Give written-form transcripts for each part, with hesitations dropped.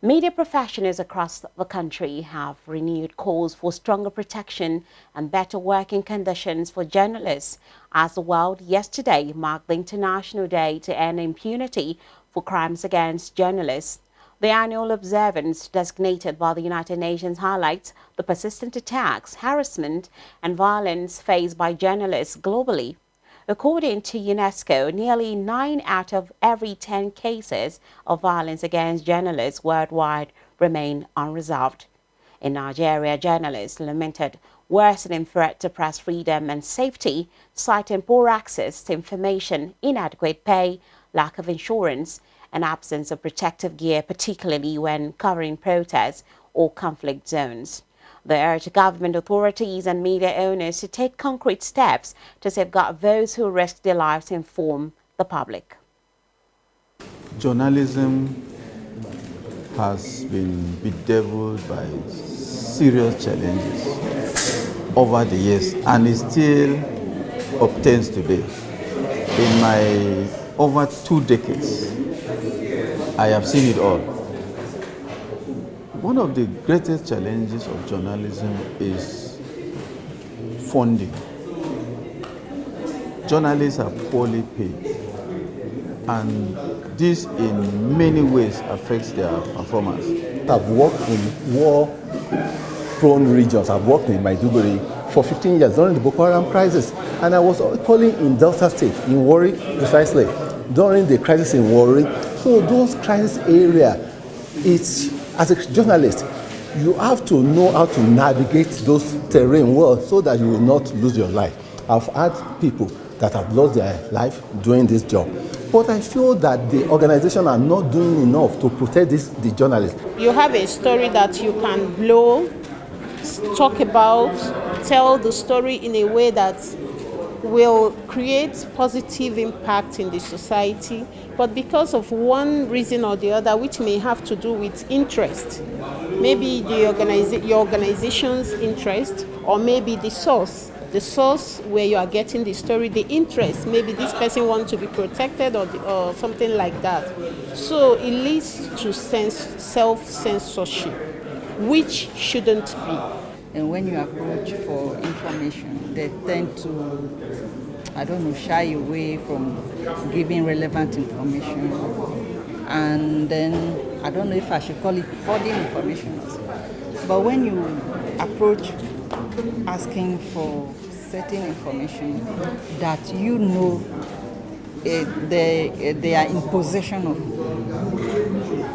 Media professionals across the country have renewed calls for stronger protection and better working conditions for journalists as the world yesterday marked the International Day to End Impunity for Crimes Against Journalists. The annual observance designated by the United Nations highlights the persistent attacks, harassment, and violence faced by journalists globally. According to UNESCO, nearly 9 out of every 10 cases of violence against journalists worldwide remain unresolved. In Nigeria, journalists lamented worsening threat to press freedom and safety, citing poor access to information, inadequate pay, lack of insurance, and absence of protective gear, particularly when covering protests or conflict zones. They urge government authorities and media owners to take concrete steps to safeguard those who risk their lives to inform the public. Journalism has been bedeviled by serious challenges over the years and it still obtains today. In my over 2 decades, I have seen it all. One of the greatest challenges of journalism is funding. Journalists are poorly paid, and this in many ways affects their performance. I've worked in war-prone regions. I've worked in Maiduguri for 15 years during the Boko Haram crisis, and I was equally in Delta State, in Warri precisely, during the crisis in Warri. So those crisis areas, as a journalist, you have to know how to navigate those terrain well so that you will not lose your life. I've had people that have lost their life doing this job. But I feel that the organization are not doing enough to protect the journalists. You have a story that you can blow, talk about, tell the story in a way that will create positive impact in the society, but because of one reason or the other, which may have to do with interest, maybe your organization's interest, or maybe the source where you are getting the story, the interest, maybe this person wants to be protected or something like that. So it leads to self-censorship, which shouldn't be. And when you approach for information, they tend to, shy away from giving relevant information. And then, I don't know if I should call it hoarding information. But when you approach asking for certain information that you know they are in possession of,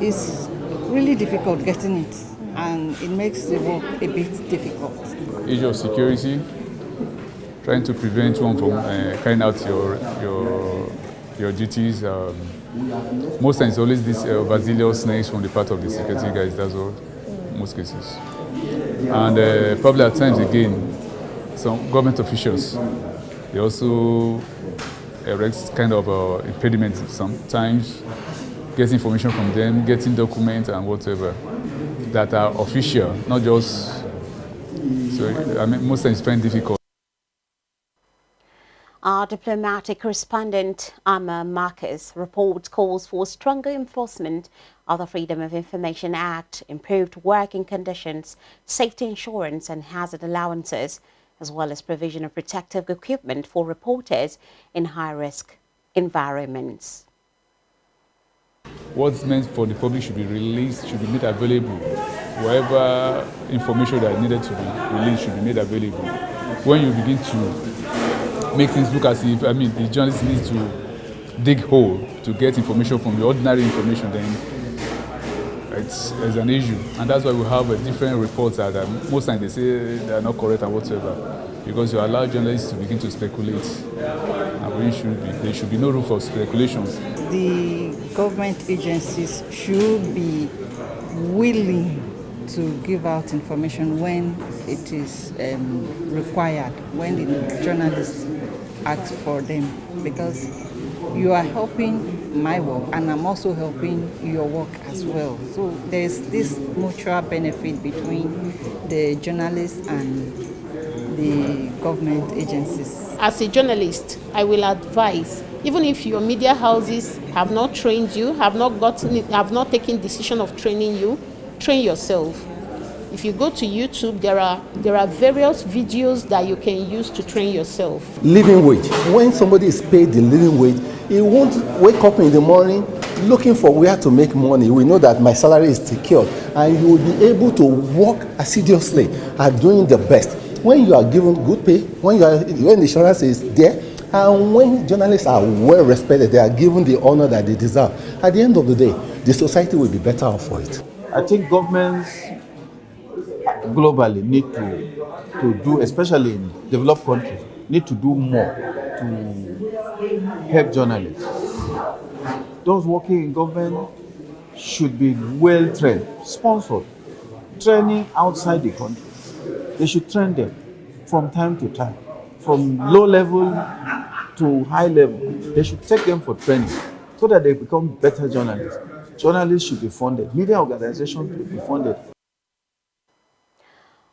it's really difficult getting it. And it makes the work a bit difficult. Issue of security, trying to prevent one from carrying out your duties. Most times, it's always this overzealous snakes from the part of the security guys. That's all, most cases. And probably at times again, some government officials, they also erect kind of impediments sometimes, getting information from them, getting documents and whatever that are official, not just, so most times it's very difficult. Our diplomatic correspondent, Amma Marcus, reports calls for stronger enforcement of the Freedom of Information Act, improved working conditions, safety insurance and hazard allowances, as well as provision of protective equipment for reporters in high-risk environments. What's meant for the public should be released, should be made available. Whatever information that needed to be released should be made available. When you begin to make things look as if, the journalist needs to dig hole to get information from the ordinary information, then it's an issue. And that's why we have different reports that most times they say they are not correct and whatsoever, because you allow journalists to begin to speculate. And there should be no room for speculations. The government agencies should be willing to give out information when it is required, when the journalists ask for them, because you are helping my work and I'm also helping your work as well. So there's this mutual benefit between the journalists and the government agencies. As a journalist, I will advise Even if your media houses have not trained you, have not taken decision of training you, train yourself. If you go to YouTube, there are various videos that you can use to train yourself. Living wage. When somebody is paid the living wage, he won't wake up in the morning looking for where to make money. We know that my salary is secured, and you will be able to work assiduously at doing the best. When you are given good pay, when the insurance is there, and when journalists are well respected, they are given the honor that they deserve. At the end of the day, the society will be better off for it. I think governments globally need to do, especially in developed countries, need to do more to help journalists. Those working in government should be well trained, sponsored, training outside the country. They should train them from time to time, from low level to high level. They should take them for training so that they become better journalists. Journalists should be funded. Media organizations should be funded.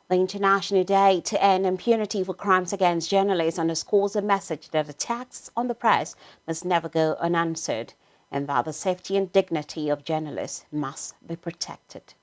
The International Day to End Impunity for Crimes Against Journalists underscores a message that attacks on the press must never go unanswered, and that the safety and dignity of journalists must be protected.